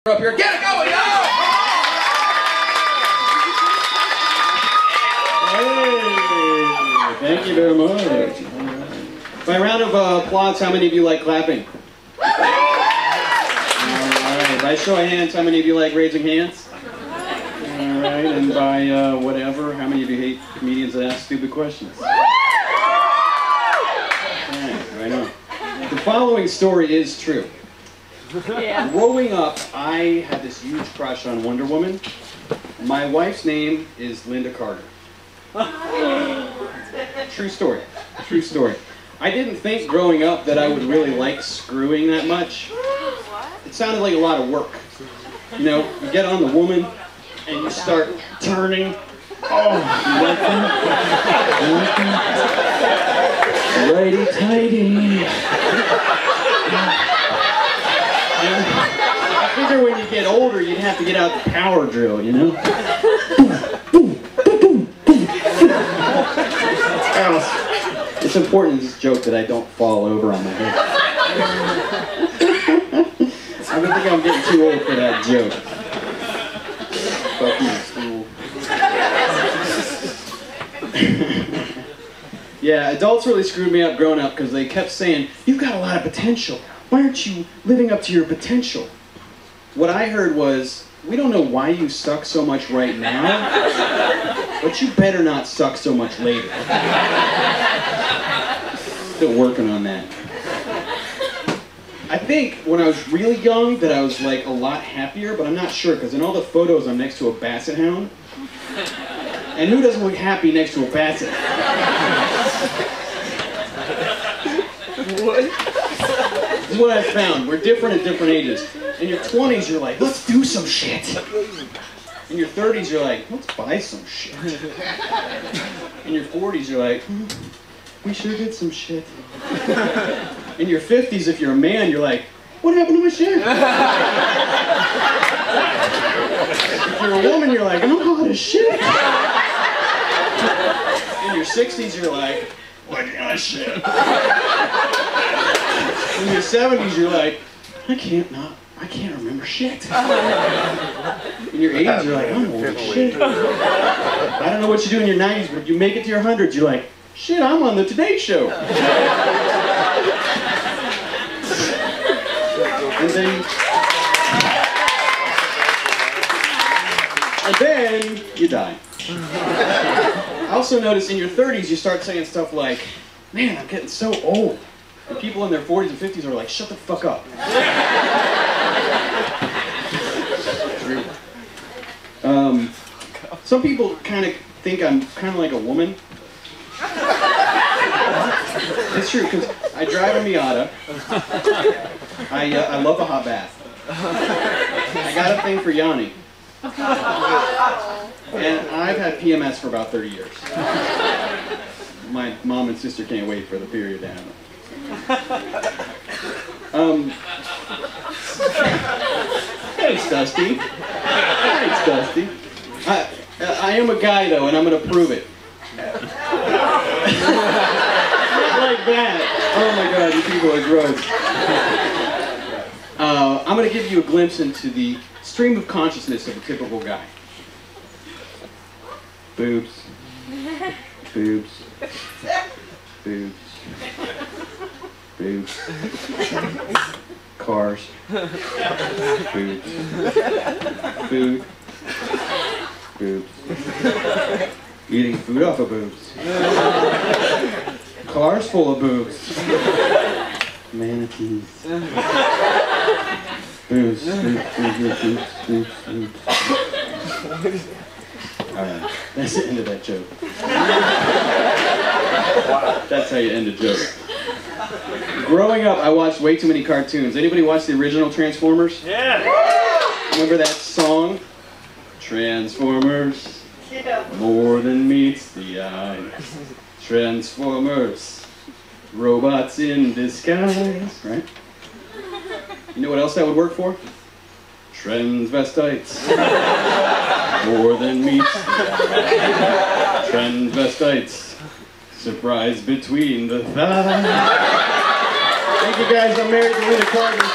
Up here, get it going, yo! Hey, thank you very much. By round of applause, how many of you like clapping? All right. By show of hands, how many of you like raising hands? All right. And by whatever, how many of you hate comedians that ask stupid questions? I know. The following story is true. Yeah. Growing up, I had this huge crush on Wonder Woman. My wife's name is Linda Carter. True story. True story. I didn't think growing up that I would really like screwing that much. It sounded like a lot of work. You know, you get on the woman and you start turning. Oh, you like that? Righty-tighty. I figure when you get older, you'd have to get out the power drill, you know? It's important in this joke that I don't fall over on my head. I don't think I'm getting too old for that joke. Fuck you, school. Yeah, adults really screwed me up growing up because they kept saying, "You've got a lot of potential. Why aren't you living up to your potential?" What I heard was, "We don't know why you suck so much right now, but you better not suck so much later." Still working on that. I think when I was really young that I was like a lot happier, but I'm not sure because in all the photos I'm next to a basset hound. And who doesn't look happy next to a basset? What? This is what I found. We're different at different ages. In your 20s, you're like, let's do some shit. In your 30s, you're like, let's buy some shit. In your 40s, you're like, we sure did some shit. In your 50s, if you're a man, you're like, what happened to my shit? If you're a woman, you're like, I'm hot as shit. In your 60s, you're like, look at my shit. In your 70s, you're like, I can't remember shit. In your 80s, you're like, I'm old as shit. I don't know what you do in your 90s, but you make it to your 100s, you're like, shit, I'm on the Today Show. And then you die. I also notice in your 30s, you start saying stuff like, man, I'm getting so old. And people in their 40s and 50s are like, shut the fuck up. Some people kind of think I'm kind of like a woman. It's true, because I drive a Miata. I love a hot bath. I got a thing for Yanni. And I've had PMS for about 30 years. My mom and sister can't wait for the period to happen. Thanks, Dusty. Thanks, Dusty. I am a guy, though, and I'm going to prove it. Not like that. Oh my God, you people are gross. I'm going to give you a glimpse into the stream of consciousness of a typical guy. Boobs. Boobs. Boobs. Boobs. Cars. Boobs. Food. Boobs. Eating food off of boobs. Cars full of boobs. Manatees. Boobs. Boobs. Alright, that's the end of that joke. That's how you end a joke. Growing up, I watched way too many cartoons. Anybody watch the original Transformers? Yeah! Remember that song? Transformers, more than meets the eye. Transformers, robots in disguise, right? You know what else that would work for? Transvestites, more than meets the eye. Transvestites, surprise between the thighs. Thank you guys, I'm married to Linda Carter.